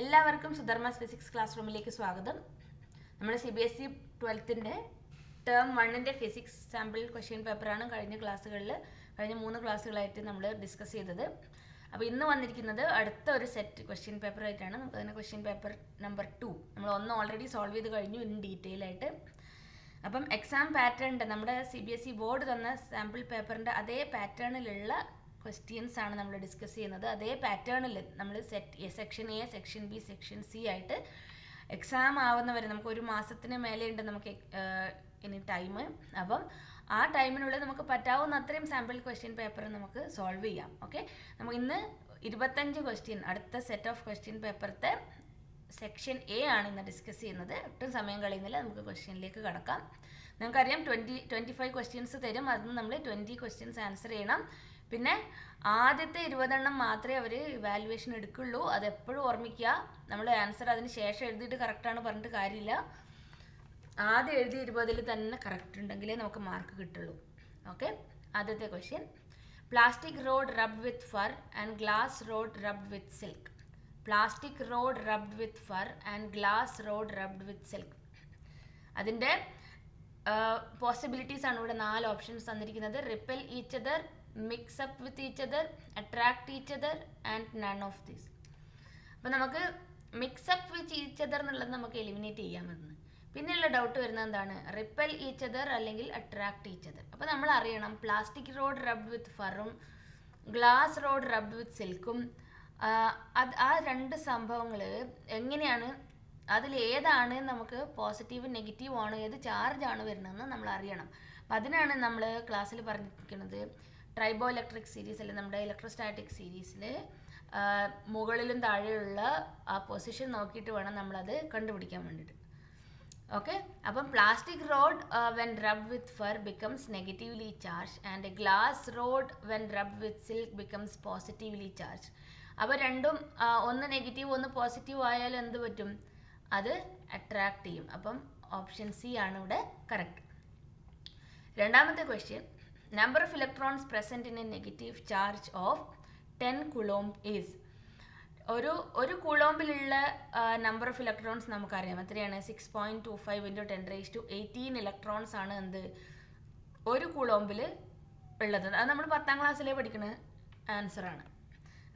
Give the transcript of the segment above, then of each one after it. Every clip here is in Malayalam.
എല്ലാവർക്കും സുധർമാസ് ഫിസിക്സ് ക്ലാസ് റൂമിലേക്ക് സ്വാഗതം. നമ്മുടെ CBSE 12ന്റെ ടേം 1ന്റെ ഫിസിക്സ് സാമ്പിൾ ക്വസ്റ്റ്യൻ പേപ്പറാണ് കഴിഞ്ഞ 3 ക്ലാസ്സുകളായിട്ട് നമ്മൾ ഡിസ്കസ് ചെയ്തത്. അപ്പോൾ ഇന്ന് വന്നിരിക്കുന്നത് അടുത്ത ഒരു സെറ്റ് ക്വസ്റ്റ്യൻ പേപ്പർ ആയിട്ടാണ്. നമുക്ക് അതിനെ ക്വസ്റ്റ്യൻ പേപ്പർ നമ്പർ 2 നമ്മൾ ഒന്ന് ഓൾറെഡി സോൾവ് ചെയ്ത് കഴിഞ്ഞു ഇൻ ഡീറ്റെയിൽ ആയിട്ട്. അപ്പം എക്സാം പാറ്റേണിൻ്റെ നമ്മുടെ CBSE ബോർഡ് തന്ന സാമ്പിൾ പേപ്പറിൻ്റെ അതേ പാറ്റേണിലുള്ള ക്വസ്റ്റ്യൻസ് ആണ് നമ്മൾ ഡിസ്കസ് ചെയ്യുന്നത്. അതേ പാറ്റേണിൽ നമ്മൾ section A, section B, section C ആയിട്ട് എക്സാം ആവുന്നവരെ നമുക്ക് ഒരു മാസത്തിന് മേലെയുണ്ട് നമുക്ക് ഇനി ടൈം. അപ്പം ആ ടൈമിനുള്ളിൽ നമുക്ക് പറ്റാവുന്ന അത്രയും സാമ്പിൾ ക്വസ്റ്റ്യൻ പേപ്പർ നമുക്ക് സോൾവ് ചെയ്യാം. ഓക്കെ, നമുക്ക് ഇന്ന് 25 ക്വസ്റ്റ്യൻ അടുത്ത സെറ്റ് ഓഫ് ക്വസ്റ്റ്യൻ പേപ്പറത്തെ സെക്ഷൻ എ ആണ് ഇന്ന് ഡിസ്കസ് ചെയ്യുന്നത്. ഒട്ടും സമയം കളയുന്നില്ല, നമുക്ക് ക്വസ്റ്റ്യനിലേക്ക് കടക്കാം. നിങ്ങൾക്കറിയാം 25 ക്വസ്റ്റ്യൻസ് തരും, അതിന് നമ്മൾ 20 ക്വസ്റ്റ്യൻസ് ആൻസർ ചെയ്യണം. പിന്നെ ആദ്യത്തെ 20 എണ്ണം മാത്രമേ അവർ ഇവാലുവേഷൻ എടുക്കുള്ളൂ. അതെപ്പോഴും ഓർമ്മിക്കുക. നമ്മൾ ആൻസർ അതിന് ശേഷം എഴുതിയിട്ട് കറക്റ്റാണ് പറഞ്ഞിട്ട് കാര്യമില്ല. ആദ്യം എഴുതി 20-ൽ തന്നെ കറക്റ്റ് ഉണ്ടെങ്കിലേ നമുക്ക് മാർക്ക് കിട്ടുള്ളൂ. ഓക്കെ, ആദ്യത്തെ question: plastic road rubbed with fir and glass rod rubbed with silk. Plastic road rubbed with fir and glass rod rubbed with silk. അതിൻ്റെ പോസിബിലിറ്റീസ് ആണ് ഇവിടെ 4 ഓപ്ഷൻസ് തന്നിരിക്കുന്നത്. Ripple each other, mix up with each other, attract each other and none of these. അപ്പോൾ നമുക്ക് mix up with each other എന്നുള്ളത് നമുക്ക് എലിമിനേറ്റ് ചെയ്യാമെന്ന്. പിന്നെയുള്ള ഡൗട്ട് വരുന്നത് എന്താണ്? റിപ്പൽ ഈച്ച് അതർ അല്ലെങ്കിൽ അട്രാക്ട് ഈച്ച് അതർ. അപ്പോൾ നമ്മൾ അറിയണം പ്ലാസ്റ്റിക് റോഡ് റബ്ഡ് വിത്ത് ഫറും ഗ്ലാസ് റോഡ് റബ്ഡ് വിത്ത് സിൽക്കും ആ രണ്ട് സംഭവങ്ങൾ എങ്ങനെയാണ്, അതിൽ ഏതാണ് നമുക്ക് പോസിറ്റീവ് നെഗറ്റീവ് ആണ്, ഏത് ചാർജാണ് വരുന്നതെന്ന് നമ്മൾ അറിയണം. അപ്പം അതിനാണ് നമ്മൾ ക്ലാസ്സിൽ പറഞ്ഞിരിക്കുന്നത് ട്രൈബോ ഇലക്ട്രിക് സീരീസ് അല്ലെങ്കിൽ നമ്മുടെ ഇലക്ട്രോസ്റ്റാറ്റിക് സീരീസിൽ മുകളിലും താഴെയുള്ള ആ പൊസിഷൻ നോക്കിയിട്ട് വേണം നമ്മളത് കണ്ടുപിടിക്കാൻ വേണ്ടിയിട്ട്. ഓക്കെ, അപ്പം plastic road when rubbed with fir becomes negatively charge and glass rod when rubbed with silk becomes positively charge. അപ്പോൾ രണ്ടും ഒന്ന് നെഗറ്റീവ് ഒന്ന് പോസിറ്റീവ് ആയാൽ എന്ത് പറ്റും? അത് അട്രാക്ട് ചെയ്യും. അപ്പം ഓപ്ഷൻ സി ആണ് ഇവിടെ കറക്റ്റ്. രണ്ടാമത്തെ question: number of electrons present in a negative charge of 10 coulomb is. ഒരു കുളോംബിലുള്ള നമ്പർ ഓഫ് ഇലക്ട്രോൺസ് നമുക്കറിയാം. എത്രയാണ്? 6.25 × 10⁻18 ഇലക്ട്രോൺസ് ആണ് എന്ത് ഒരു കുളോംബിൽ ഉള്ളത്. അത് നമ്മൾ 10ാം ക്ലാസ്സിലേ പഠിക്കുന്ന ആൻസറാണ്.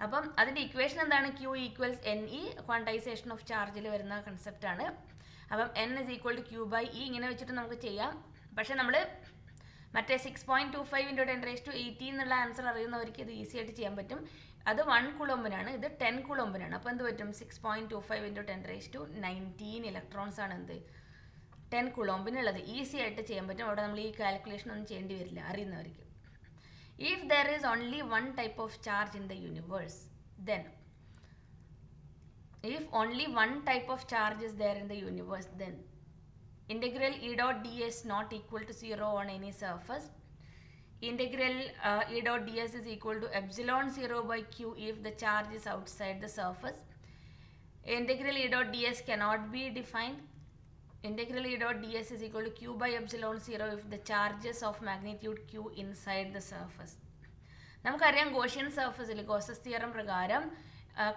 അപ്പം അതിൻ്റെ ഇക്വേഷൻ എന്താണ്? Q = NE, ക്വാണ്ടൈസേഷൻ ഓഫ് ചാർജിൽ വരുന്ന കൺസെപ്റ്റാണ്. അപ്പം N = Q/E ഇങ്ങനെ വെച്ചിട്ട് നമുക്ക് ചെയ്യാം. പക്ഷേ നമ്മൾ മറ്റേ 6.25 × 10⁻18 എന്നുള്ള ആൻസർ അറിയുന്നവർക്ക് ഇത് ഈസി ആയിട്ട് ചെയ്യാൻ പറ്റും. അത് 1 കുളോംബിനാണ്, ഇത് 10 കുളോംബിനാണ്. അപ്പോൾ എന്ത് പറ്റും? 6.25 × 10⁻19 ഇലക്ട്രോൺസ് ആണ് എന്ത് 10 കുളോംബിനുള്ളത്. ഈസി ആയിട്ട് ചെയ്യാൻ പറ്റും. അവിടെ നമ്മൾ ഈ കാൽക്കുലേഷൻ ഒന്നും ചെയ്യേണ്ടി വരില്ല അറിയുന്നവർക്ക്. If there is only one type of charge in the universe, then if only one type of charge is there in the universe, then integral E dot ds not equal to 0 on any surface. Integral E dot ds is equal to epsilon 0/q if the charge is outside the surface. Integral E dot ds cannot be defined. Integral E dot ds is equal to q/epsilon 0 if the charges of magnitude q inside the surface. നമുക്കറിയാം ഗോഷ്യൻ സർഫസിൽ ഗോസസ് തിയറം പ്രകാരം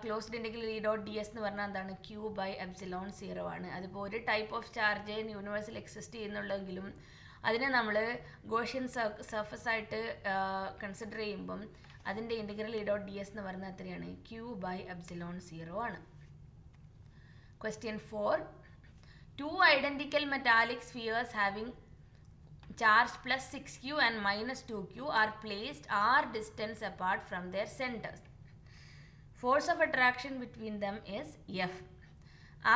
closed integral E dot ds എന്ന് പറഞ്ഞാൽ എന്താണ്? q/epsilon 0 ആണ്. അതിപ്പോൾ ഒരു ടൈപ്പ് ഓഫ് ചാർജ് യൂണിവേഴ്സിൽ എക്സിസ്റ്റ് ചെയ്യുന്നുള്ളെങ്കിലും അതിനെ നമ്മൾ ഗോഷ്യൻ സർഫസ് ആയിട്ട് കൺസിഡർ ചെയ്യുമ്പം അതിൻ്റെ ഇൻറ്റഗ്രൽ E dot ds എന്ന് പറഞ്ഞാൽ എത്രയാണ്? q/epsilon 0 ആണ്. Question 4: Two identical metallic spheres having charge plus 6q and minus 2q are placed r distance apart from their centers. Force of attraction between them is F.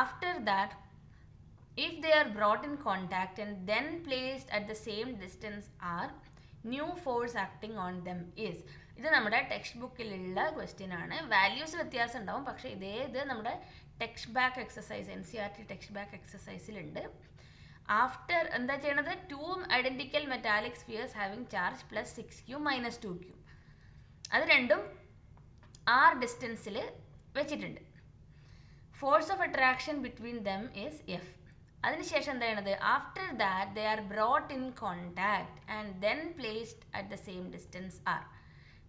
After that, if they are brought in contact and then placed at the same distance r, new force acting on them is. ഇത് നമ്മുടെ ടെക്സ്റ്റ് ബുക്കിലുള്ള ക്വസ്റ്റ്യൻ ആണ്. വാല്യൂസ് വ്യത്യാസം ഉണ്ടാവും, പക്ഷേ ഇത് നമ്മുടെ text back exercise NCERT text back എക്സസൈസിലുണ്ട്. ആഫ്റ്റർ എന്താ ചെയ്യണത്? 2 identical metallic spheres having charge plus 6q minus 2q. അത് രണ്ടും r ഡിസ്റ്റൻസിൽ വെച്ചിട്ടുണ്ട്. Force of attraction between them is F. അതിനുശേഷം എന്താ ചെയ്യണത്? After that they are brought in contact and then placed at the same distance r.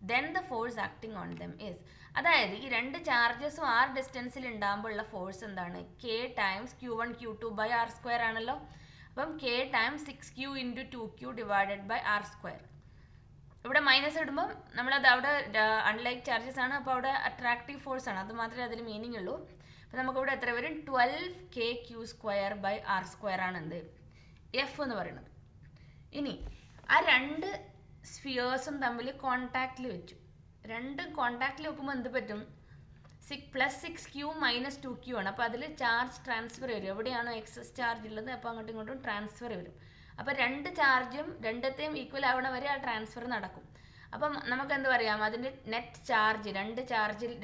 then the force acting on them is. അതായത് ഈ രണ്ട് ചാർജസും ആർ ഡിസ്റ്റൻസിൽ ഉണ്ടാകുമ്പോഴുള്ള ഫോഴ്സ് എന്താണ്? K times Q1 Q2 by R square ആണല്ലോ. അപ്പം K times 6Q into 2Q divided by R square. ഇവിടെ മൈനസ് ഇടുമ്പം നമ്മളത് അവിടെ അൺലൈക്ക് ചാർജസ് ആണ്, അപ്പോൾ അവിടെ അട്രാക്റ്റീവ് ഫോഴ്സ് ആണ്, അത് മാത്രമേ അതിൽ മീനിങ് ഉള്ളൂ. അപ്പോൾ നമുക്കിവിടെ എത്ര വരും? 12KQ² ബൈ ആർ സ്ക്വയർ ആണ് എന്ത്? എഫ് എന്ന് പറയുന്നത്. ഇനി ആ രണ്ട് സ്ഫിയേഴ്സും തമ്മിൽ കോണ്ടാക്റ്റിൽ വെച്ചു. രണ്ടും കോണ്ടാക്റ്റിൽ വെക്കുമ്പോൾ എന്ത് പറ്റും? +6Q - 2Q ആണ്. അപ്പോൾ അതിൽ ചാർജ് ട്രാൻസ്ഫർ വരും. എവിടെയാണോ എക്സസ് ചാർജ് ഉള്ളത് അപ്പോൾ അങ്ങോട്ടും ഇങ്ങോട്ടും ട്രാൻസ്ഫർ വരും. അപ്പോൾ രണ്ട് ചാർജും രണ്ടത്തെയും ഈക്വൽ ആവണ വരെ ആ ട്രാൻസ്ഫർ നടക്കും. അപ്പം നമുക്ക് എന്ത് പറയാം? അതിൻ്റെ നെറ്റ് ചാർജ്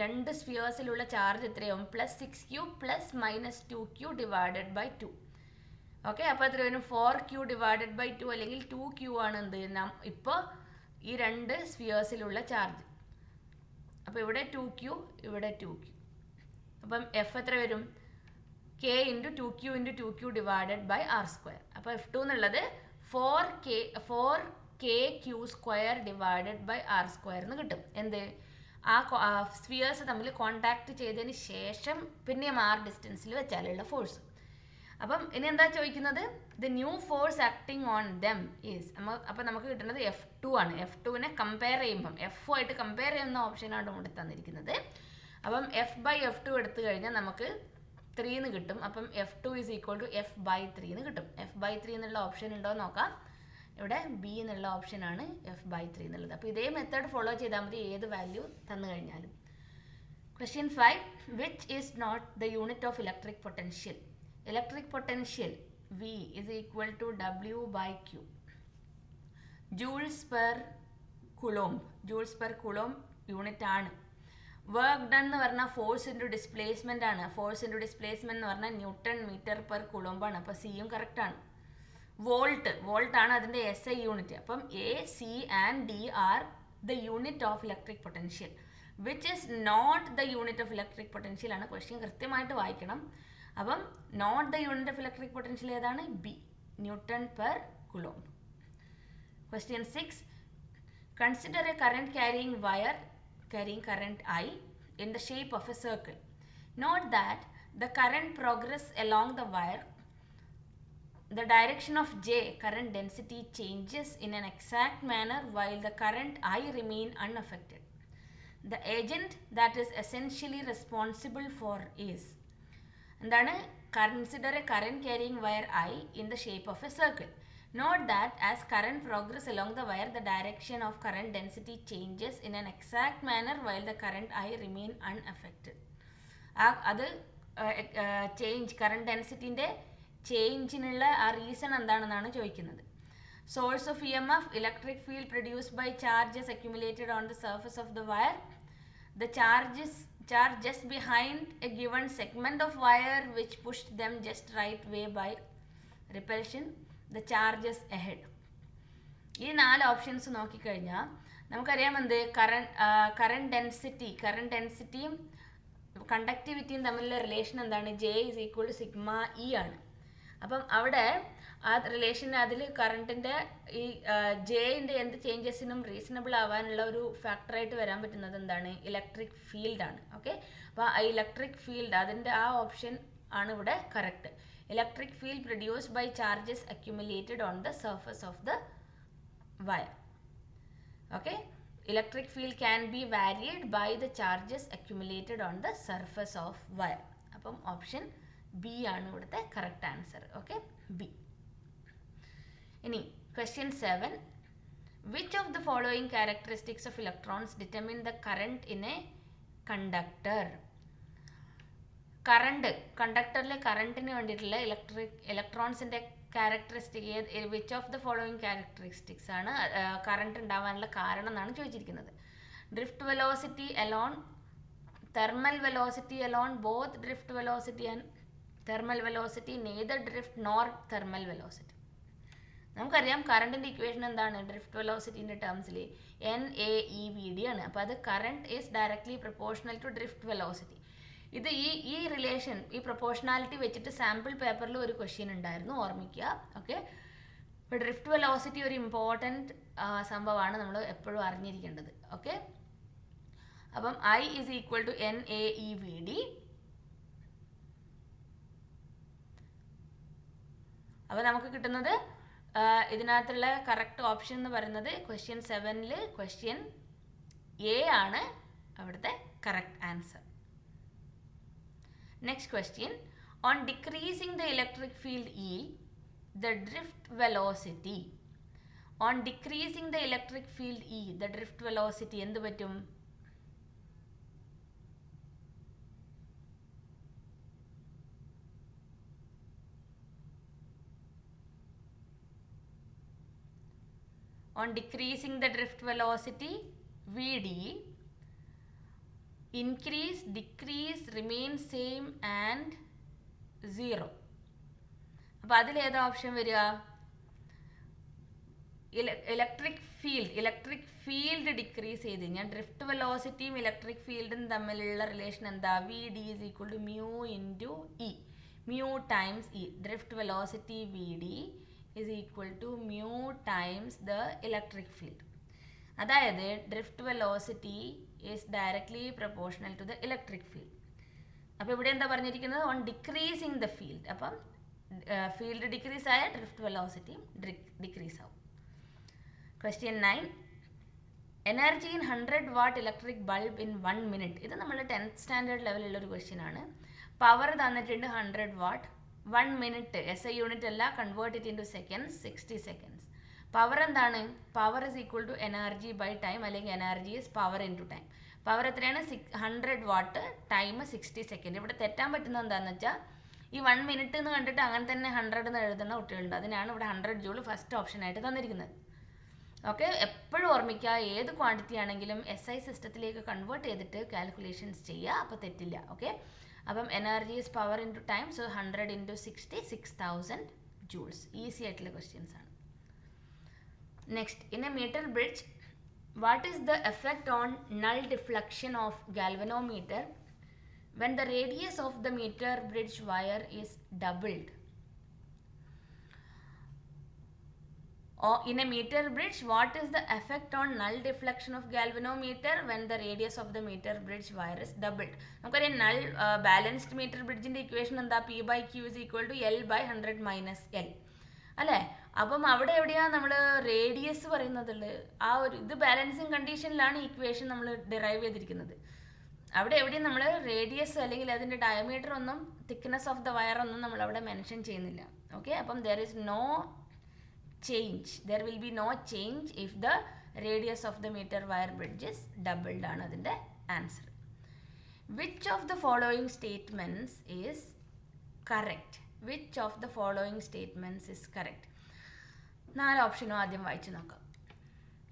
രണ്ട് സ്ഫിയേഴ്സിലുള്ള ചാർജ് എത്രയാവും? +6Q + -2Q divided by 2. Okay, അപ്പോൾ എത്ര വരും? 4Q ഡിവൈഡഡ് ബൈ 2 അല്ലെങ്കിൽ 2Q ആണ് എന്ത്? ഇപ്പോൾ ഈ രണ്ട് സ്ഫിയേഴ്സിലുള്ള ചാർജ്. അപ്പോൾ ഇവിടെ 2Q, ഇവിടെ 2Q. അപ്പം എഫ് എത്ര വരും? K into 2Q into 2Q divided by R square. അപ്പോൾ F2 എന്നുള്ളത് 4KQ² divided by R square എന്ന് കിട്ടും. എന്ത്? ആ സ്ഫിയേഴ്സ് തമ്മിൽ കോണ്ടാക്ട് ചെയ്തതിന് ശേഷം പിന്നെയും ആർ ഡിസ്റ്റൻസിൽ വെച്ചാലുള്ള ഫോഴ്സ്. അപ്പം ഇനി എന്താ ചോദിക്കുന്നത്? The new force acting on them is. അപ്പം നമുക്ക് കിട്ടുന്നത് F2 ആണ്. F2നെ കമ്പയർ ചെയ്യുമ്പം F ആയിട്ട് കമ്പയർ ചെയ്യുന്ന ഓപ്ഷനാണ് ഇവിടെ തന്നിരിക്കുന്നത്. അപ്പം F/F2 എടുത്തു കഴിഞ്ഞാൽ നമുക്ക് 3 എന്ന് കിട്ടും. അപ്പം F2 = F/3 എന്ന് കിട്ടും. F/3 എന്നുള്ള ഓപ്ഷൻ ഉണ്ടോ എന്ന് നോക്കാം. ഇവിടെ ബി എന്നുള്ള ഓപ്ഷനാണ് F/3 എന്നുള്ളത്. അപ്പോൾ ഇതേ മെത്തേഡ് ഫോളോ ചെയ്താൽ മതി ഏത് വാല്യൂ തന്നു കഴിഞ്ഞാലും. Question 5. Which is not the unit of electric potential? Electric potential V is equal to W/Q. Joules per Coulomb unit ആണ്. വർക്ക് ഡൺ എന്ന് പറഞ്ഞാൽ ഫോഴ്സ് ഇൻറ്റു ഡിസ്പ്ലേസ്മെൻ്റ് ആണ്. ഫോഴ്സ് ഇൻറ്റു ഡിസ്പ്ലേസ്മെൻറ്റ് എന്ന് പറഞ്ഞാൽ Nm/Coulomb ആണ്. അപ്പോൾ സിയും കറക്റ്റ് ആണ്. വോൾട്ട് ആണ് അതിൻ്റെ SI യൂണിറ്റ്. അപ്പം A, C and D are the unit of electric potential. Which is not the unit of electric potential ആണ് ക്വസ്റ്റ്യൻ. കൃത്യമായിട്ട് വായിക്കണം. അപ്പം note the unit of electric potential ഏതാണ്? B, Nm/Coulomb. Question 6. Consider a current carrying wire carrying current I in the shape of a circle. Note that the current progress along the wire, the direction of J current density changes in an exact manner while the current I remain unaffected. The agent that is essentially responsible for is. എന്താണ്? Consider a current carrying wire I in the shape of a circle. Note that as current progress along the wire, the direction of current density changes in an exact manner while the current I remain unaffected. അത് കറണ്ട് ഡെൻസിറ്റിൻ്റെ ചേഞ്ചിനുള്ള ആ റീസൺ എന്താണെന്നാണ് ചോദിക്കുന്നത്. Source of EMF, electric field produced by charges accumulated on the surface of the wire, the charge just behind a given segment of wire which pushed them just right way by repulsion, the charges ahead. ഈ 4 ഓപ്ഷൻസ് നോക്കിക്കഴിഞ്ഞാൽ നമുക്കറിയാം എന്ത്? കറണ്ട് ഡെൻസിറ്റിയും കണ്ടക്ടിവിറ്റിയും തമ്മിലുള്ള റിലേഷൻ എന്താണ്? J = σE ആണ്. അപ്പം അവിടെ ആ റിലേഷൻ അതിൽ കറണ്ടിൻ്റെ ഈ ജെയിൻ്റെ എന്ത് ചേഞ്ചസിനും റീസണബിൾ ആവാനുള്ള ഒരു ഫാക്ടറായിട്ട് വരാൻ പറ്റുന്നത് എന്താണ്? ഇലക്ട്രിക് ഫീൽഡാണ്. ഓക്കെ, അപ്പോൾ ആ ഇലക്ട്രിക് ഫീൽഡ് അതിൻ്റെ ആ ഓപ്ഷൻ ആണ് ഇവിടെ correct. Electric field produced by charges accumulated on the surface of the wire. Okay, electric field can be varied by the charges accumulated on the surface of wire. അപ്പം ഓപ്ഷൻ ബി ആണ് ഇവിടുത്തെ കറക്റ്റ് ആൻസർ. Okay, B. ഇനി question 7. Which of the following characteristics of electrons determine the current in a conductor? കണ്ടക്ടറിലെ കറണ്ടിന് വേണ്ടിയിട്ടുള്ള ഇലക്ട്രോൺസിൻ്റെ characteristic which of the following characteristics ആണ് കറണ്ട് ഉണ്ടാവാനുള്ള കാരണം എന്നാണ് ചോദിച്ചിരിക്കുന്നത്. Drift velocity alone, thermal velocity alone, both drift velocity and thermal velocity, neither drift nor thermal velocity. നമുക്കറിയാം കറണ്ടിൻ്റെ ഇക്വേഷൻ എന്താണ്? ഡ്രിഫ്റ്റ് വെലോസിറ്റിൻ്റെ ടേംസിൽ NAEVD ആണ്. അപ്പോൾ അത് current is directly proportional to drift velocity. ഇത് ഈ റിലേഷൻ, ഈ പ്രൊപ്പോർഷണാലിറ്റി വെച്ചിട്ട് സാമ്പിൾ പേപ്പറിൽ ഒരു ക്വസ്റ്റ്യൻ ഉണ്ടായിരുന്നു, ഓർമ്മിക്കുക. ഓക്കെ, ഇപ്പോൾ ഡ്രിഫ്റ്റ് വെലോസിറ്റി ഒരു ഇമ്പോർട്ടൻറ്റ് സംഭവമാണ്, നമ്മൾ എപ്പോഴും അറിഞ്ഞിരിക്കേണ്ടത്. ഓക്കെ, അപ്പം I is equal to NAEVD. അപ്പോൾ നമുക്ക് കിട്ടുന്നത് ഇതിനകത്തുള്ള കറക്റ്റ് ഓപ്ഷൻ എന്ന് പറയുന്നത് ക്വസ്റ്റ്യൻ 7ൽ ക്വസ്റ്റ്യൻ എ ആണ് അവിടുത്തെ correct answer. Next question, on decreasing the electric field E, the drift velocity. On decreasing the electric field E, the drift velocity എന്ത് പറ്റും? On decreasing the drift velocity, VD, increase, decrease, remain same and 0. അപ്പോൾ അതിലേതാ ഓപ്ഷൻ വരിക? ഇലക്ട്രിക് ഫീൽഡ് ഡിക്രീസ് ചെയ്ത് കഴിഞ്ഞാൽ ഡ്രിഫ്റ്റ് വെലോസിറ്റിയും ഇലക്ട്രിക് ഫീൽഡും തമ്മിലുള്ള റിലേഷൻ എന്താ? VD is equal to mu into E, mu times E. Drift velocity VD is equal to mu times the electric field. അതായത് drift velocity is directly proportional to the electric field. അപ്പോൾ ഇവിടെ എന്താ പറഞ്ഞിരിക്കുന്നത്? On decreasing the field. അപ്പം ഫീൽഡ് ഡിക്രീസ് ആയ ഡ്രിഫ്റ്റ് വെലോസിറ്റിയും ഡിക്രീസ് ആവും. Question 9, energy in 100 what electric bulb in 1 minute. ഇത് നമ്മൾ 10th സ്റ്റാൻഡേർഡ് ലെവലുള്ള ഒരു ക്വസ്റ്റ്യൻ ആണ്. പവർ തന്നിട്ടുണ്ട് 100 വാട്ട്, 1 മിനിറ്റ് SI യൂണിറ്റ് അല്ല, convert it into seconds, 60 seconds. Power എന്താണ്? Power is equal to energy by time, അല്ലെങ്കിൽ energy is power into time. Power എത്രയാണ്? 100 വാട്ട്, ടൈം 60 സെക്കൻഡ്. ഇവിടെ തെറ്റാൻ പറ്റുന്നത് എന്താണെന്ന് വെച്ചാൽ ഈ 1 മിനിറ്റ് എന്ന് കണ്ടിട്ട് അങ്ങനെ തന്നെ 100 എന്ന് എഴുതുന്ന കുട്ടികളുണ്ട്. അതിനാണ് ഇവിടെ 100 ജൂൾ ഫസ്റ്റ് ഓപ്ഷനായിട്ട് തന്നിരിക്കുന്നത്. ഓക്കെ, എപ്പോഴും ഓർമ്മിക്കുക, ഏത് ക്വാണ്ടിറ്റി ആണെങ്കിലും SI സിസ്റ്റത്തിലേക്ക് കൺവേർട്ട് ചെയ്തിട്ട് കാൽക്കുലേഷൻസ് ചെയ്യുക, അപ്പോൾ തെറ്റില്ല. ഓക്കെ, അപ്പം energy is power into time, so 100 into 60, 6000 joules. Easy ആയിട്ടുള്ള ക്വസ്റ്റ്യൻസ് ആണ്. Next, in a metre bridge, what is the effect on null deflection of galvanometer when the radius of the meter bridge wire is doubled? Or in a meter bridge, what is the effect on null deflection of galvanometer when the radius of the meter bridge wire is doubled? നമുക്കറിയാം null balanced meter bridgeന്റെ ഇക്വേഷൻ എന്താ? P by Q is equal to L by 100 minus L അല്ലേ? അപ്പം അവിടെ എവിടെയാണ് നമ്മൾ റേഡിയസ് പറയുന്നതുള്ളത്? ആ ഒരു ഇത് ബാലൻസിങ് കണ്ടീഷനിലാണ് ഇക്വേഷൻ നമ്മൾ ഡിറൈവ് ചെയ്തിരിക്കുന്നത്. അവിടെ എവിടെയും നമ്മൾ റേഡിയസ് അല്ലെങ്കിൽ അതിൻ്റെ ഡയമീറ്റർ ഒന്നും തിക്നെസ് ഓഫ് ദ വയർ ഒന്നും നമ്മൾ അവിടെ മെൻഷൻ ചെയ്യുന്നില്ല. ഓക്കെ, അപ്പം there is no change, there will be no change if the radius of the metre wire bridges doubled ആണ് അതിൻ്റെ answer. Which of the following statements is correct? Which of the following statements is correct? 4 ഓപ്ഷനും ആദ്യം വായിച്ചു നോക്കാം.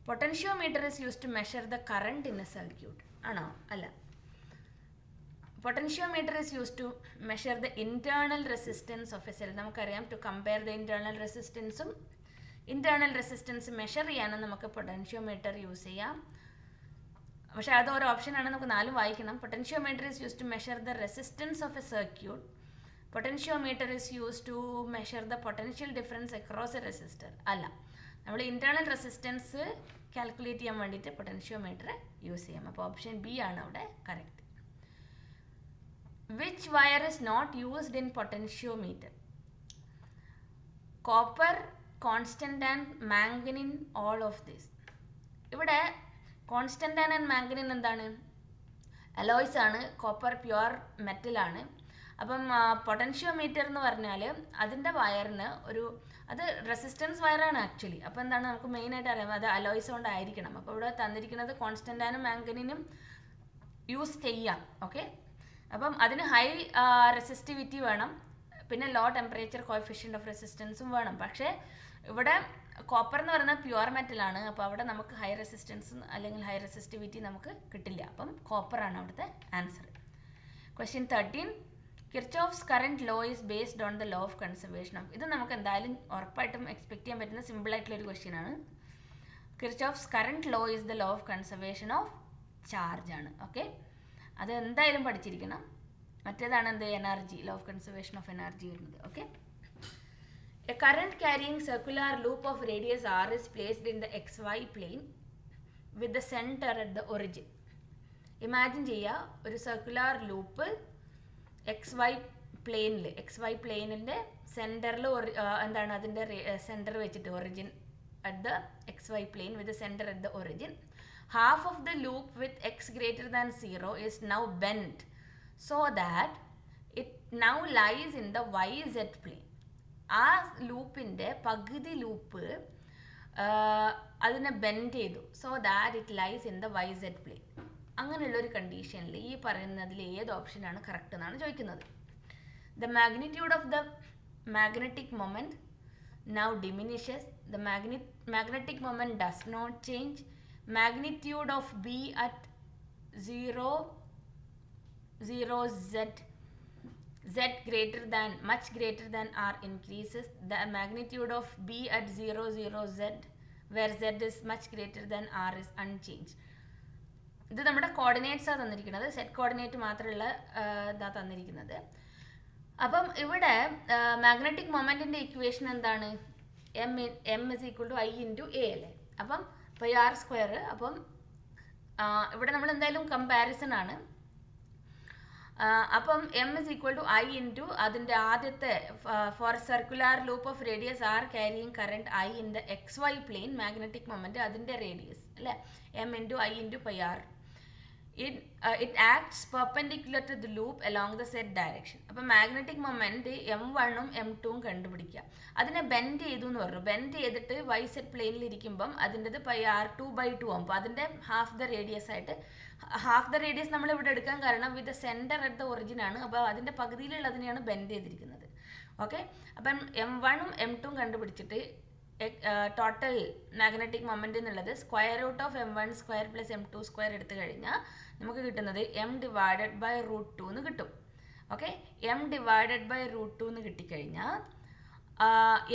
Potentiometer is use to measure the current in a circuit. ആണോ? അല്ല. Potentiometer is used to measure the internal resistance of a cell. നമുക്കറിയാം, to compare the internal resistanceും internal resistance measure ചെയ്യാനും നമുക്ക് പൊട്ടൻഷ്യോമീറ്റർ യൂസ് ചെയ്യാം. പക്ഷേ അതൊരു ഓപ്ഷനാണ്, നമുക്ക് 4 വായിക്കണം. Potentiometer is used to measure the resistance of a circuit. Potentiometer is used to measure the potential difference across a resistor. അല്ല, നമ്മൾ internal resistance കാൽക്കുലേറ്റ് ചെയ്യാൻ വേണ്ടിയിട്ട് പൊട്ടൻഷ്യോമീറ്റർ യൂസ് ചെയ്യാം. അപ്പോൾ ഓപ്ഷൻ ബി ആണ് അവിടെ correct. Which wire is not used in potentiometer? Copper, constantan, manganese, all of this. ഇവിടെ കോൺസ്റ്റന്റാൻ ആൻഡ് മാംഗനീൻ എന്താണ്? അലോയ്സ് ആണ്. കോപ്പർ പ്യുവർ മെറ്റൽ ആണ്. അപ്പം പൊട്ടൻഷ്യോമീറ്റർ എന്ന് പറഞ്ഞാൽ അതിൻ്റെ വയറിന് അത് റെസിസ്റ്റൻസ് വയറാണ് ആക്ച്വലി. അപ്പോൾ എന്താണ്, നമുക്ക് മെയിനായിട്ട് അറിയാം അത് അലോയ്സ് കൊണ്ടായിരിക്കണം. അപ്പോൾ ഇവിടെ തന്നിരിക്കുന്നത് കോൺസ്റ്റന്റാനും മാംഗനീനും യൂസ് ചെയ്യാം. ഓക്കെ, അപ്പം അതിന് ഹൈ റെസിസ്റ്റിവിറ്റി വേണം, പിന്നെ ലോ ടെമ്പറേച്ചർ കോഎഫിഷ്യൻ്റ് ഓഫ് റെസിസ്റ്റൻസും വേണം. പക്ഷേ ഇവിടെ കോപ്പർ എന്ന് പറയുന്നത് പ്യുവർ മെറ്റലാണ്. അപ്പോൾ അവിടെ നമുക്ക് ഹൈ റെസിസ്റ്റൻസ് അല്ലെങ്കിൽ ഹൈ റെസിസ്റ്റിവിറ്റി നമുക്ക് കിട്ടില്ല. അപ്പം കോപ്പറാണ് അവിടുത്തെ answer. Question 13, Kirchhoff's current law is based on the law of conservation of. ഇത് നമുക്ക് എന്തായാലും ഉറപ്പായിട്ടും എക്സ്പെക്ട് ചെയ്യാൻ പറ്റുന്ന സിമ്പിളായിട്ടുള്ളൊരു ക്വസ്റ്റ്യൻ ആണ്. Kirchhoff's current law is the law of conservation of charge ആണ്. ഓക്കെ, അത് എന്തായാലും പഠിച്ചിരിക്കണം. മറ്റേതാണ് എന്ത്? Energy, law of conservation of energy വരുന്നത്. Okay, A current carrying circular loop of radius r is placed in the xy plane with the center at the origin. Imagine ചെയ്യുക, ഒരു സർക്കുലർ ലൂപ്പ് എക്സ് വൈ പ്ലെയിനിൻ്റെ സെൻറ്ററിൽ എന്താണ് അതിൻ്റെ സെൻറ്റർ വെച്ചിട്ട് origin at the xy plane with the center at the origin. Half of the loop with x greater than 0 is now bent so that it now lies in the yz plane. ആ ലൂപ്പിൻ്റെ പകുതി ലൂപ്പ് അതിനെ ബെൻഡ് ചെയ്തു, so that it lies in the YZ plane. അങ്ങനെയുള്ളൊരു കണ്ടീഷനിൽ ഈ പറയുന്നതിൽ ഏത് ഓപ്ഷനാണ് കറക്റ്റ് എന്നാണ് ചോദിക്കുന്നത്. The magnitude of the magnetic moment now diminishes. The magnetic moment does not change. Magnitude of B at 0 z much greater than r increases. The magnitude of B at 0 z where z is much greater than r is unchanged. ഇത് നമ്മുടെ കോർഡിനേറ്റ്സാണ് തന്നിരിക്കുന്നത്, സെറ്റ് കോർഡിനേറ്റ് മാത്രമുള്ള ഇതാ തന്നിരിക്കുന്നത്. അപ്പം ഇവിടെ മാഗ്നറ്റിക് മൊമെൻറ്റിൻ്റെ ഇക്വേഷൻ എന്താണ്? M is equal to I into A അല്ലേ. അപ്പം പൈ ആർ സ്ക്വയർ. അപ്പം ഇവിടെ നമ്മൾ എന്തായാലും കമ്പാരിസൺ ആണ്. അപ്പം M is equal to I into അതിൻ്റെ ആദ്യത്തെ for circular loop of radius R carrying current I in the X Y plane magnetic moment അതിൻ്റെ റേഡിയസ് അല്ലേ, M into I into pi R. It acts perpendicular to the loop along the z direction. അപ്പോൾ മാഗ്നറ്റിക് മൊമെൻറ്റ് M1ഉം M2ഉം കണ്ടുപിടിക്കുക. അതിനെ ബെൻഡ് ചെയ്തു എന്ന് പറഞ്ഞു. ബെൻഡ് ചെയ്തിട്ട് YZ പ്ലെയിനിൽ ഇരിക്കുമ്പം അതിൻ്റെത് പൈ r2/2 ആകും. അപ്പോൾ അതിൻ്റെ ഹാഫ് ദ റേഡിയസ് ആയിട്ട്, ഹാഫ് ദ റേഡിയസ് നമ്മൾ ഇവിടെ എടുക്കാൻ കാരണം with the centre at the origin ആണ്. അപ്പോൾ അതിൻ്റെ പകുതിയിലുള്ളതിനെയാണ് ബെൻഡ് ചെയ്തിരിക്കുന്നത്. ഓക്കെ, അപ്പം M1ഉം M2ഉം കണ്ടുപിടിച്ചിട്ട് ടോട്ടൽ മാഗ്നറ്റിക് മൊമെൻറ്റ് എന്നുള്ളത് square root of M1 square plus M2 square എടുത്തു കഴിഞ്ഞാൽ നമുക്ക് കിട്ടുന്നത് m/√2 എന്ന് കിട്ടും. ഓക്കെ, m/√2 എന്ന് കിട്ടിക്കഴിഞ്ഞാൽ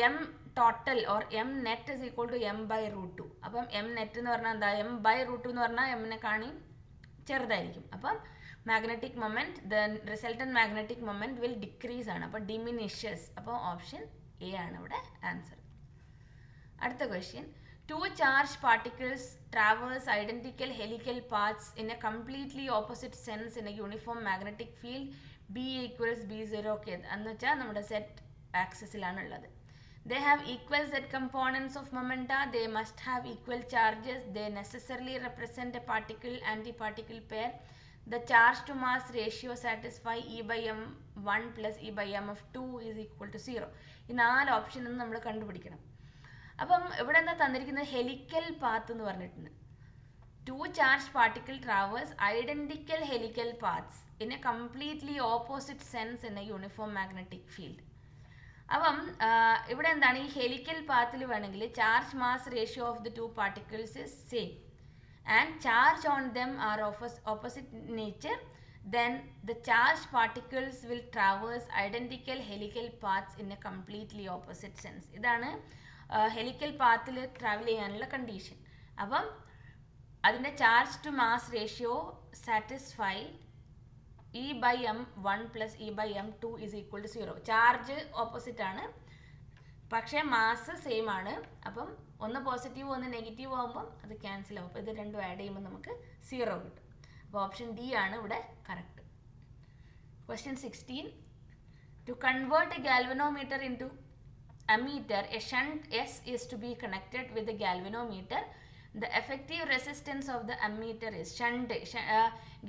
M total or M net is equal to m/√2. അപ്പം എം നെറ്റ് എന്ന് പറഞ്ഞാൽ എന്താ? m/√2 എന്ന് പറഞ്ഞാൽ എമ്മിനെ കാണി ചെറുതായിരിക്കും. അപ്പം magnetic moment, the resultant magnetic moment will decrease ആണ്. അപ്പോൾ ഡിമിനിഷസ്. അപ്പോൾ ഓപ്ഷൻ എ ആണ് ഇവിടെ ആൻസർ. അടുത്ത question. Two charged particles traverse identical helical paths in a completely opposite sense in a uniform magnetic field B equals B0. Okay, എന്ന് വെച്ചാൽ നമ്മുടെ സെറ്റ് ആക്സിസിലാണ് ഉള്ളത്. They have equal z components of momenta. They must have equal charges. They necessarily represent a particle-antiparticle pair. The charge to mass ratio satisfy E/m1 plus E/m of 2 is equal to 0. ഈ 4 ഓപ്ഷൻ നമ്മൾ കണ്ടുപിടിക്കണം. അപ്പം ഇവിടെ എന്താ തന്നിരിക്കുന്നത്? ഹെലിക്കൽ പാത്ത് എന്ന് പറഞ്ഞിട്ടുണ്ട്. Two charge particle traverse identical helical paths in a completely opposite sense in a uniform magnetic field. അപ്പം ഇവിടെ എന്താണ്? ഈ ഹെലിക്കൽ പാത്തിൽ വേണമെങ്കിൽ charge mass ratio of the two particles is same and charge on them are opposite nature, then the charged particles will traverse identical helical paths in a completely opposite sense. ഇതാണ് ഹെലിക്കൽ പാത്തിൽ ട്രാവൽ ചെയ്യാനുള്ള കണ്ടീഷൻ. അപ്പം അതിൻ്റെ charge to mass ratio satisfy E/m1 plus E/m2 is equal to 0. Charge opposite ആണ്, പക്ഷേ മാസ് സെയിം ആണ്. അപ്പം ഒന്ന് പോസിറ്റീവ് ഒന്ന് നെഗറ്റീവ് ആകുമ്പം അത് ക്യാൻസൽ ആവും. അപ്പോൾ ഇത് രണ്ടും ആഡ് ചെയ്യുമ്പോൾ നമുക്ക് 0 കിട്ടും. അപ്പോൾ ഓപ്ഷൻ ഡി ആണ് ഇവിടെ correct. Question 16. To convert a galvanometer into ammeter, a shunt S is to be connected with the galvanometer. The effective resistance of the ammeter is shunt.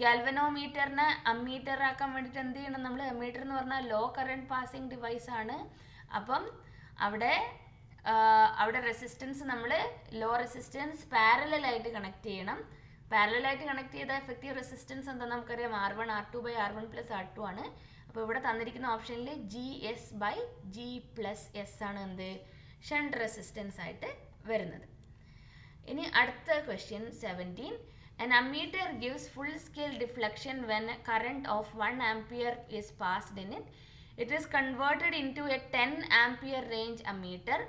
ഗാൽവനോമീറ്ററിനെ അമ്മീറ്റർ ആക്കാൻ വേണ്ടിയിട്ട് എന്ത് ചെയ്യണം നമ്മൾ? അമ്മീറ്റർ എന്ന് പറഞ്ഞാൽ ലോ കറണ്ട് പാസിംഗ് ഡിവൈസ് ആണ്. അപ്പം അവിടെ റെസിസ്റ്റൻസ് നമ്മൾ ലോ റെസിസ്റ്റൻസ് പാരലായിട്ട് കണക്ട് ചെയ്യണം. പാരലായിട്ട് കണക്ട് ചെയ്ത എഫക്റ്റീവ് റെസിസ്റ്റൻസ് എന്താ നമുക്കറിയാം? R1 R2/R1 പ്ലസ് R2 ആണ്. അപ്പോൾ ഇവിടെ തന്നിരിക്കുന്ന ഓപ്ഷനിൽ GS/G+S ആണ് എന്ത്? ഷണ്ട് റെസിസ്റ്റൻസ് ആയിട്ട് വരുന്നത്. ഇനി അടുത്ത question 17. An ammeter gives full scale deflection when a current of 1 ampere is passed in it. It is converted into a 10 ampere range ammeter.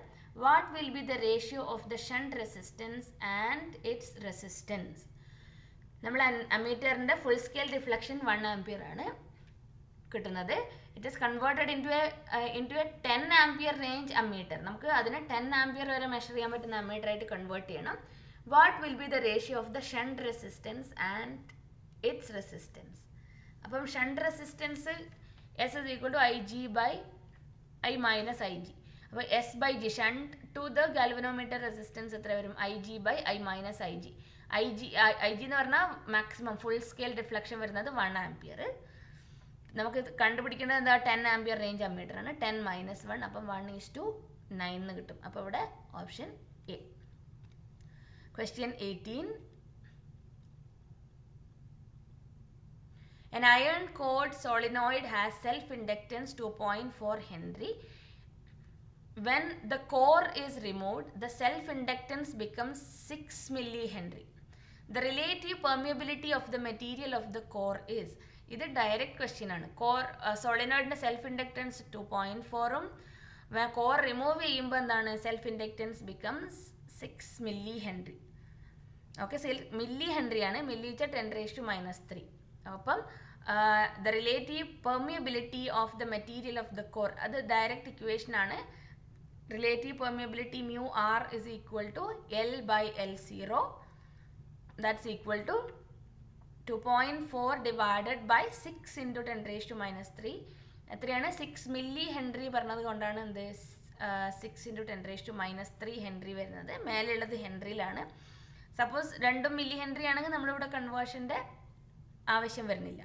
What will be the ratio of the shunt resistance and its resistance? നമ്മൾ അമ്മീറ്ററിൻ്റെ ഫുൾ സ്കെയിൽ ഡിഫ്ലക്ഷൻ 1 ആംപിയർ ആണ്. കിട്ടുന്നത്. It is converted into A 10 ampere range ammeter. നമുക്ക് അതിനെ 10 ആംപിയർ വരെ മെഷർ ചെയ്യാൻ പറ്റുന്ന അമ്മീറ്റർ ആയിട്ട് കൺവേർട്ട് ചെയ്യണം. What will be the ratio of the shunt resistance and its resistance? അപ്പം shunt resistance S is equal to I G by I minus I G. അപ്പോൾ S by G shunt to the galvanometer resistance എത്ര വരും? I G by I minus I G. I G എന്ന് പറഞ്ഞാൽ മാക്സിമം ഫുൾ സ്കെയിൽ ഡിഫ്ലക്ഷൻ വരുന്നത് 1 ആംപിയർ. നമുക്ക് കണ്ടുപിടിക്കേണ്ടത് എന്താ? 10 ആംപിയർ റേഞ്ച് അമ്മീറ്റർ ആണ്. 10 മൈനസ് 1, അപ്പം 1:9 എന്ന് കിട്ടും. അപ്പോൾ ഇവിടെ option A. Question 18. An iron core solenoid has self-inductance 2.4 Henry. When the core is removed, the self-inductance becomes 6 millihenry. The relative permeability of the material of the core is. ഇത് ഡയറക്റ്റ് ക്വസ്റ്റ്യൻ ആണ്. കോർ സോളിനോയിഡിൻ്റെ സെൽഫ് ഇൻഡക്റ്റൻസ് 2.4ഉം കോർ റിമൂവ് ചെയ്യുമ്പോൾ എന്താണ്? Self inductance becomes 6 milli henry. ഓക്കെ, മില്ലി ഹെൻറി ആണ്. മില്ലി വെച്ചാൽ 10⁻⁻3. അപ്പം the relative permeability of the material of the core, അത് ഡയറക്റ്റ് ഇക്വേഷൻ ആണ്. Relative permeability mu r is equal to L by L0. That's equal to 2.4 divided by 6 into 10⁻⁻3. എത്രയാണ്? 6 മില്ലി ഹെൻറി പറഞ്ഞത് കൊണ്ടാണ് എന്ത് 6 into 10⁻⁻3 ഹെൻറി വരുന്നത്. മേലെയുള്ളത് ഹെൻറിയിലാണ്. സപ്പോസ് 2 മില്ലി ഹെൻറി ആണെങ്കിൽ നമ്മളിവിടെ കൺവേർഷൻ്റെ ആവശ്യം വരുന്നില്ല.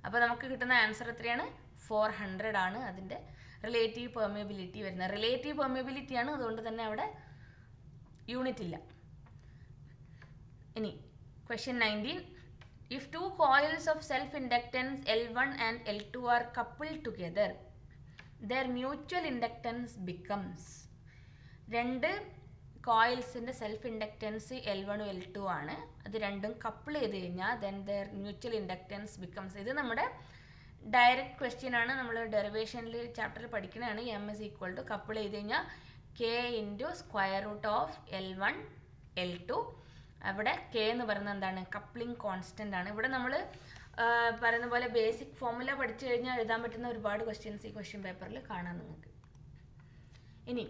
അപ്പോൾ നമുക്ക് കിട്ടുന്ന ആൻസർ എത്രയാണ്? 400 ആണ് അതിൻ്റെ റിലേറ്റീവ് പെർമിയബിലിറ്റി വരുന്നത്. റിലേറ്റീവ് പെർമിയബിലിറ്റി ആണ്, അതുകൊണ്ട് തന്നെ അവിടെ യൂണിറ്റ് ഇല്ല. ഇനി question 19. If two coils of self-inductance L1 and L2 are coupled together, their mutual inductance becomes. രണ്ട് കോയിൽസിൻ്റെ സെൽഫ് ഇൻഡക്റ്റൻസ് L1 L2 ആണ്. അത് രണ്ടും കപ്പിൾ ചെയ്ത് കഴിഞ്ഞാൽ then there mutual inductance becomes. ഇത് നമ്മുടെ ഡയറക്റ്റ് ക്വസ്റ്റ്യൻ ആണ്. നമ്മൾ ഡെറിവേഷനിൽ ചാപ്റ്ററിൽ പഠിക്കുന്നതാണ്. M is equal to couple ചെയ്ത് കഴിഞ്ഞാൽ K into square root of L1 L2. അവിടെ കെ എന്ന് പറയുന്നത് എന്താണ്? കപ്ലിംഗ് കോൺസ്റ്റൻ്റ് ആണ്. ഇവിടെ നമ്മൾ പറയുന്ന പോലെ ബേസിക് ഫോർമുല പഠിച്ചു കഴിഞ്ഞാൽ എഴുതാൻ പറ്റുന്ന ഒരുപാട് ക്വസ്റ്റ്യൻസ് ഈ ക്വസ്റ്റ്യൻ പേപ്പറിൽ കാണാം നിങ്ങൾക്ക്. ഇനി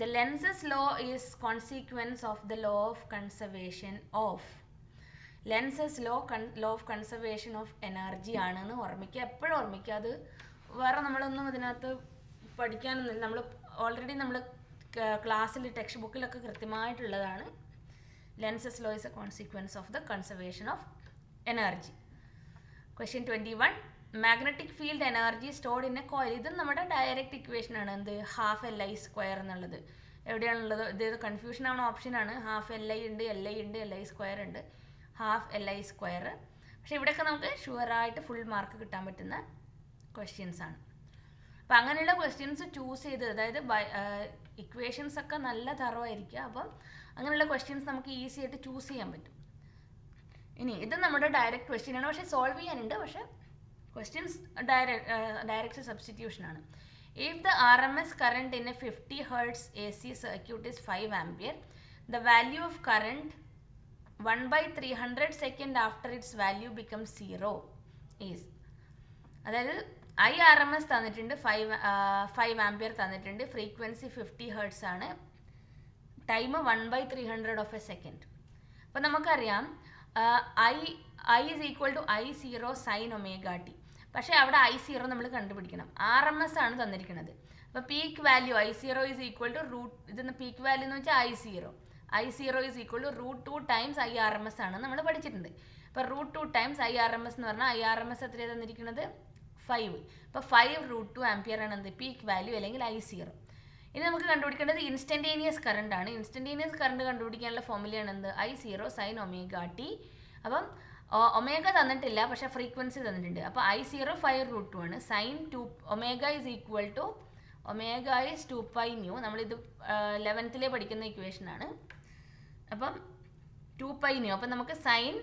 the Lenz's law is consequence of the law of conservation of. Lenz's law of conservation of energy ആണെന്ന് ഓർമ്മിക്കുക, എപ്പോഴും ഓർമ്മിക്കുക. അത് വേറെ നമ്മളൊന്നും ഇതിനകത്ത് പഠിക്കാനൊന്നുമില്ല. നമ്മൾ ഓൾറെഡി നമ്മൾ ക്ലാസ്സിൽ text ബുക്കിലൊക്കെ കൃത്യമായിട്ടുള്ളതാണ്. Lenz's law is a consequence of the conservation of energy. Question 21. Magnetic field energy stored in a coil. ഇത് നമ്മുടെ ഡയറക്റ്റ് ഇക്വേഷൻ ആണ്. എന്ത്? ഹാഫ് LI സ്ക്വയർ എന്നുള്ളത് എവിടെയാണുള്ളത്? ഇത് കൺഫ്യൂഷൻ ആവുന്ന ഓപ്ഷൻ ആണ്. ഹാഫ് LI ഉണ്ട്, LI ഉണ്ട്, LI സ്ക്വയർ ഉണ്ട്, ഹാഫ് LI സ്ക്വയർ. പക്ഷേ ഇവിടെയൊക്കെ നമുക്ക് ഷുവറായിട്ട് ഫുൾ മാർക്ക് കിട്ടാൻ പറ്റുന്ന ക്വസ്റ്റ്യൻസ് ആണ്. അപ്പം അങ്ങനെയുള്ള ക്വസ്റ്റ്യൻസ് ചൂസ് ചെയ്ത്, അതായത് ഇക്വേഷൻസ് ഒക്കെ നല്ല തറവായിരിക്കുക. അപ്പം അങ്ങനെയുള്ള ക്വസ്റ്റ്യൻസ് നമുക്ക് ഈസി ആയിട്ട് ചൂസ് ചെയ്യാൻ പറ്റും. ഇനി ഇത് നമ്മുടെ ഡയറക്റ്റ് ക്വസ്റ്റ്യൻ ആണ്, പക്ഷേ സോൾവ് ചെയ്യാനുണ്ട്. പക്ഷേ ക്വസ്റ്റ്യൻസ് ഡയറക്റ്റ് സബ്സ്റ്റിറ്റ്യൂഷൻ ആണ്. If the RMS current in a 50 Hz AC circuit is 5 ampere, the value of current 1/300 second after its value becomes 0 is. അതായത് IRMS തന്നിട്ടുണ്ട്, 5 ആംപിയർ തന്നിട്ടുണ്ട്, ഫ്രീക്വൻസി 50 Hz ആണ്, ടൈം 1/300 ഓഫ് എ സെക്കൻഡ്. അപ്പോൾ നമുക്കറിയാം I is equal to I0 sin omega t. പക്ഷേ അവിടെ I0 നമ്മൾ കണ്ടുപിടിക്കണം. RMS ആണ് തന്നിരിക്കുന്നത്. അപ്പോൾ peak value I0 is equal to root, ഇതെന്ന് പീക്ക് വാല്യൂ എന്ന് വെച്ചാൽ I0 is equal to √2 times IRMS ആണ് നമ്മൾ പഠിച്ചിട്ടുണ്ട്. അപ്പോൾ √2 ടൈംസ് IRMS എന്ന് പറഞ്ഞാൽ IRMS എത്രയാണ് തന്നിരിക്കുന്നത്? 5. അപ്പോൾ 5√2 ആംപിയർ ആണ് എന്ത്? പീക്ക് വാല്യൂ അല്ലെങ്കിൽ I0. ഇനി നമുക്ക് കണ്ടുപിടിക്കേണ്ടത് ഇൻസ്റ്റൻറ്റേനിയസ് കറണ്ട് ആണ്. ഇൻസ്റ്റൻറ്റേനിയസ് കറണ്ട് കണ്ടുപിടിക്കാനുള്ള ഫോർമുലയാണ് എന്ത്? I0 sin omega t. അപ്പം ഒമേഗ തന്നിട്ടില്ല, പക്ഷേ ഫ്രീക്വൻസി തന്നിട്ടുണ്ട്. അപ്പോൾ I0 5√2 ആണ്. Sine 2 omega is equal to omega is 2π/μ. നമ്മളിത് 11th പഠിക്കുന്ന ഇക്വേഷനാണ്. അപ്പം 2π/μ. അപ്പം നമുക്ക് സൈൻ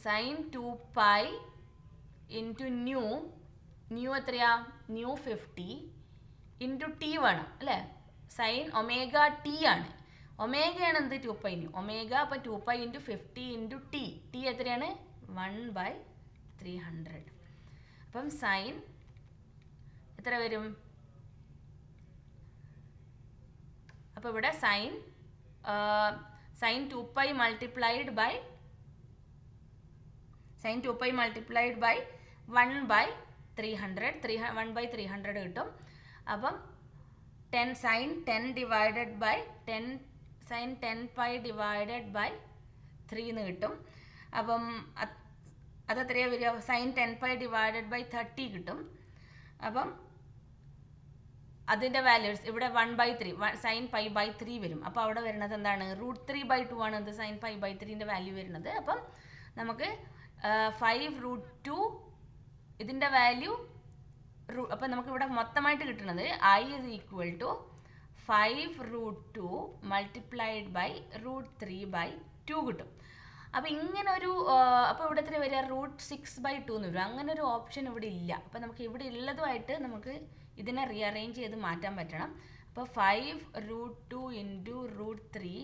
സൈൻ 2π ഇൻറ്റു ന്യൂ എത്രയാ, ന്യൂ 50 ഇൻറ്റു ടി വേണം അല്ലേ. സൈൻ ഒമേഗ ടി ആണ്, ഒമേഗയാണ് എന്ത് 2π ന്യൂ ഒമേഗ. അപ്പോൾ 2π ഇൻറ്റു 50 ഇൻറ്റു ടി എത്രയാണ് 1/300. അപ്പം സൈൻ എത്ര വരും, അപ്പോൾ ഇവിടെ സൈൻ 2π മൾട്ടിപ്ലൈഡ് ബൈ 1/300 കിട്ടും. അപ്പം 10 sine 10 divided by 10 sine 10π divided by 3 എന്ന് കിട്ടും. അപ്പം അതെത്രയാണ് വരിക, സൈൻ 10π ഡിവൈഡഡ് ബൈ 30 കിട്ടും. അപ്പം അതിൻ്റെ വാല്യൂസ് ഇവിടെ 1/3 സൈൻ π/3 വരും. അപ്പോൾ അവിടെ വരുന്നത് എന്താണ്, √3/2 ആണ് എന്ത് സൈൻ π/3ൻ്റെ വാല്യൂ വരുന്നത്. അപ്പം നമുക്ക് 5√2 ഇതിൻ്റെ വാല്യൂ അപ്പം നമുക്ക് ഇവിടെ മൊത്തമായിട്ട് കിട്ടുന്നത് I is equal to 5√2 multiplied by √3/2 കിട്ടും. അപ്പോൾ ഇങ്ങനെ ഒരു അപ്പോൾ ഇവിടെ എത്ര വരിക, √6/2 എന്ന് വരും. അങ്ങനെ ഒരു ഓപ്ഷൻ ഇവിടെ ഇല്ല. അപ്പോൾ നമുക്ക് ഇവിടെ ഉള്ളതുമായിട്ട് നമുക്ക് ഇതിനെ റീഅറേഞ്ച് ചെയ്ത് മാറ്റാൻ പറ്റണം. അപ്പോൾ 5√2 ഇൻറ്റു √3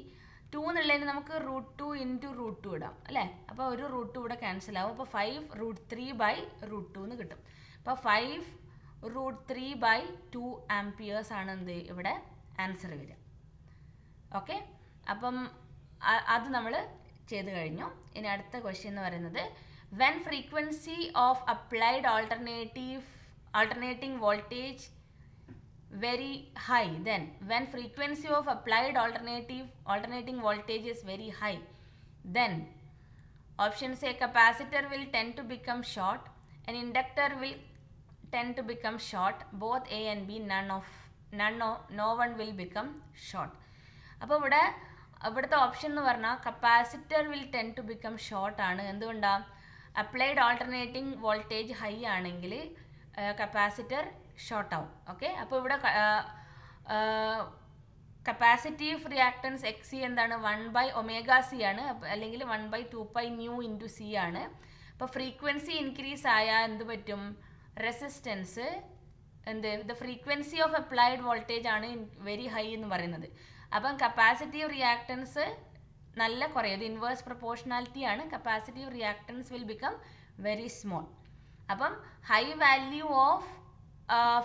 2 എന്നുള്ളതിന് നമുക്ക് √2 ഇൻറ്റു √2 ഇടാം അല്ലേ. അപ്പോൾ ഒരു √2 ഇവിടെ ക്യാൻസൽ ആവും. അപ്പോൾ 5√3/√2 എന്ന് കിട്ടും. അപ്പോൾ 5√3/2 ആംപിയേഴ്സ് ആണ് എന്ത് ഇവിടെ ആൻസർ വരിക. ഓക്കെ, അപ്പം അത് നമ്മൾ ചെയ്ത് കഴിഞ്ഞു. ഇനി അടുത്ത ക്വസ്റ്റ്യൻ എന്ന് പറയുന്നത്, when frequency of applied alternating voltage very high, then when frequency of applied alternating voltage is very high, then option A, capacitor will tend to become short, an inductor will tend to become short, both A and B, no one will become short. അപ്പോൾ ഇവിടുത്തെ ഓപ്ഷൻ എന്ന് പറഞ്ഞാൽ capacitor will tend to become short ആണ്. എന്തുകൊണ്ടാണ്, അപ്ലൈഡ് ഓൾട്ടർനേറ്റിംഗ് വോൾട്ടേജ് ഹൈ ആണെങ്കിൽ കപ്പാസിറ്റർ ഷോർട്ട് ആവും. ഓക്കെ, അപ്പോൾ ഇവിടെ കപ്പാസിറ്റീവ് റിയാക്ടൻസ് എക്സി എന്താണ് 1/ωc ആണ്, അല്ലെങ്കിൽ 1/2π ന്യൂ ഇൻറ്റു സി ആണ്. അപ്പോൾ ഫ്രീക്വൻസി ഇൻക്രീസ് ആയാൽ എന്ത് പറ്റും, resistance the frequency of applied voltage ആണ് വെരി ഹൈ എന്ന് പറയുന്നത്. അപ്പം കപ്പാസിറ്റീവ് റിയാക്ടൻസ് നല്ല കുറയും. ഇത് ഇൻവേഴ്സ് പ്രൊപ്പോർഷണാലിറ്റി ആണ്. Capacitive reactance will become very small. അപ്പം high value of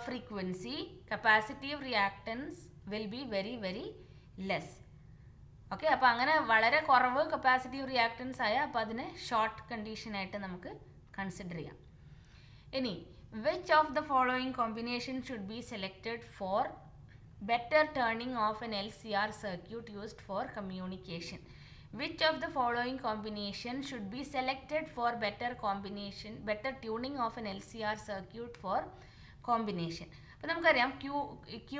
frequency capacitive reactance will be very very less. Okay, അപ്പോൾ അങ്ങനെ വളരെ കുറവ് കപ്പാസിറ്റീവ് റിയാക്ടൻസ് ആയാൽ അപ്പോൾ അതിനെ ഷോർട്ട് കണ്ടീഷനായിട്ട് നമുക്ക് കൺസിഡർ ചെയ്യാം. ഇനി which of the following combination should be selected for better turning of an LCR circuit used for communication? Which of the following combination should be selected for better tuning of an LCR circuit for combination? അപ്പോൾ നമുക്കറിയാം ക്യൂ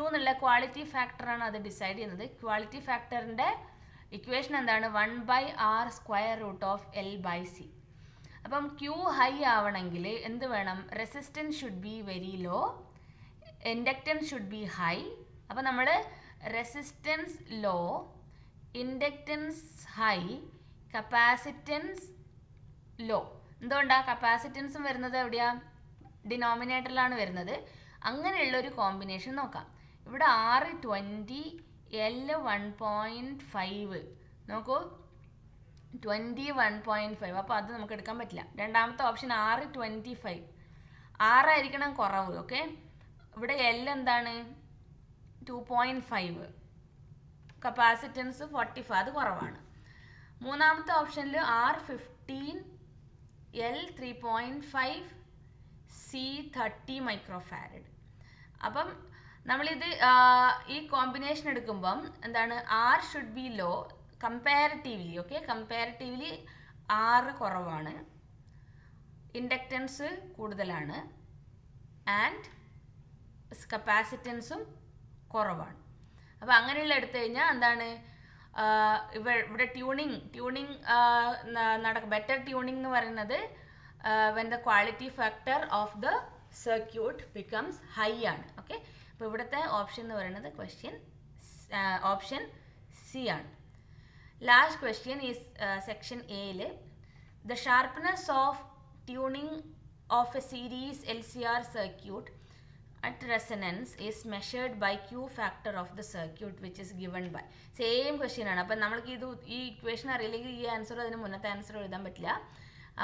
എന്നുള്ള ക്വാളിറ്റി ഫാക്ടറാണ് അത് ഡിസൈഡ് ചെയ്യുന്നത്. ക്വാളിറ്റി ഫാക്ടറിൻ്റെ ഇക്വേഷൻ എന്താണ്, 1/r²√L/C. അപ്പം ക്യൂ ഹൈ ആവണമെങ്കിൽ എന്ത് വേണം, resistance should be very low, inductance should be high. അപ്പം നമ്മൾ resistance low, inductance high, capacitance low. എന്തുകൊണ്ടാണ് കപ്പാസിറ്റൻസും വരുന്നത് എവിടെയാണ്, ഡിനോമിനേറ്ററിലാണ് വരുന്നത്. അങ്ങനെയുള്ളൊരു കോമ്പിനേഷൻ നോക്കാം. ഇവിടെ R20 L1.5 നോക്കൂ, 21.5. അപ്പോൾ അത് നമുക്ക് എടുക്കാൻ പറ്റില്ല. രണ്ടാമത്തെ ഓപ്ഷൻ R25, ആയിരിക്കണം കുറവ്. ഓക്കെ, ഇവിടെ L എന്താണ് 2.5, കപ്പാസിറ്റൻസ് 45, അത് കുറവാണ്. മൂന്നാമത്തെ ഓപ്ഷനിൽ R15 L3.5 C30 മൈക്രോഫാരഡ്. അപ്പം നമ്മളിത് ഈ കോമ്പിനേഷൻ എടുക്കുമ്പം എന്താണ്, R should be low comparatively. Okay, comparatively R കുറവാണ്, ഇൻഡക്റ്റൻസ് കൂടുതലാണ്, ആൻഡ് കപ്പാസിറ്റൻസും കുറവാണ്. അപ്പോൾ അങ്ങനെയുള്ള എടുത്തു കഴിഞ്ഞാൽ എന്താണ്, ഇവിടെ ട്യൂണിങ് ബെറ്റർ ട്യൂണിങ് എന്ന് പറയുന്നത് when the quality factor of the circuit becomes high ആണ്. ഓക്കെ, അപ്പോൾ ഇവിടുത്തെ ഓപ്ഷൻ എന്ന് പറയുന്നത് ഓപ്ഷൻ സി ആണ്. ലാസ്റ്റ് ക്വസ്റ്റ്യൻ ഈസ് സെക്ഷൻ എയിൽ, The sharpness of tuning of a series LCR circuit at resonance is measured by Q factor of the circuit which is given by. Same question ആണ്. അപ്പം നമ്മൾക്ക് ഇത് ഈ ഇക്വേഷൻ അറിയില്ലെങ്കിൽ ഈ ആൻസർ അതിന് മുന്നത്തെ ആൻസർ എഴുതാൻ പറ്റില്ല.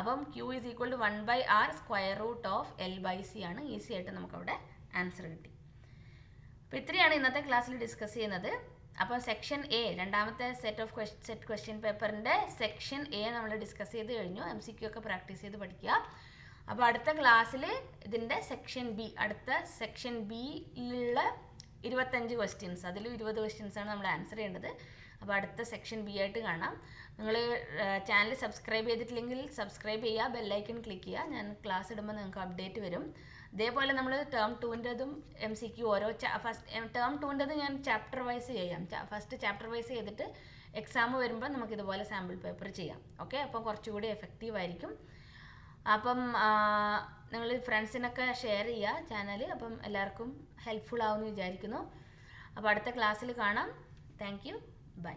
അപ്പം Q is equal to 1/R square root of L/C ആണ്. ഈസി ആയിട്ട് നമുക്കവിടെ ആൻസർ കിട്ടി. അപ്പോൾ ഇത്രയാണ് ഇന്നത്തെ ക്ലാസ്സിൽ ഡിസ്കസ് ചെയ്യുന്നത്. അപ്പോൾ സെക്ഷൻ എ, രണ്ടാമത്തെ സെറ്റ് ക്വസ്റ്റ്യൻ പേപ്പറിൻ്റെ സെക്ഷൻ എ നമ്മൾ ഡിസ്കസ് ചെയ്ത് കഴിഞ്ഞു. MCQ ഒക്കെ പ്രാക്ടീസ് ചെയ്ത് പഠിക്കുക. അപ്പോൾ അടുത്ത ക്ലാസ്സിൽ ഇതിൻ്റെ സെക്ഷൻ ബി, അടുത്ത സെക്ഷൻ ബിയിലുള്ള 25 ക്വസ്റ്റ്യൻസ്, അതിൽ 20 ക്വസ്റ്റ്യൻസാണ് നമ്മൾ ആൻസർ ചെയ്യേണ്ടത്. അപ്പോൾ അടുത്ത സെക്ഷൻ ബി ആയിട്ട് കാണാം. നിങ്ങൾ ചാനൽ സബ്സ്ക്രൈബ് ചെയ്തിട്ടില്ലെങ്കിൽ സബ്സ്ക്രൈബ് ചെയ്യുക, ബെല്ലൈക്കൺ ക്ലിക്ക് ചെയ്യുക. ഞാൻ ക്ലാസ് ഇടുമ്പോൾ നിങ്ങൾക്ക് അപ്ഡേറ്റ് വരും. ഇതേപോലെ നമ്മൾ ടേം 2ൻ്റെതും MCQ ഓരോ ടേം 2ൻ്റെത് ഞാൻ ചാപ്റ്റർ വൈസ് ചെയ്യാം. ഫസ്റ്റ് ചാപ്റ്റർ വൈസ് ചെയ്തിട്ട് എക്സാം വരുമ്പോൾ നമുക്കിതുപോലെ സാമ്പിൾ പേപ്പർ ചെയ്യാം. ഓക്കെ, അപ്പോൾ കുറച്ചുകൂടി എഫക്റ്റീവ് ആയിരിക്കും. അപ്പം നിങ്ങൾ ഫ്രണ്ട്സിനൊക്കെ ഷെയർ ചെയ്യുക ചാനൽ. അപ്പം എല്ലാവർക്കും ഹെൽപ്ഫുൾ ആവുമെന്ന് വിചാരിക്കുന്നു. അപ്പോൾ അടുത്ത ക്ലാസ്സിൽ കാണാം. Thank you, by.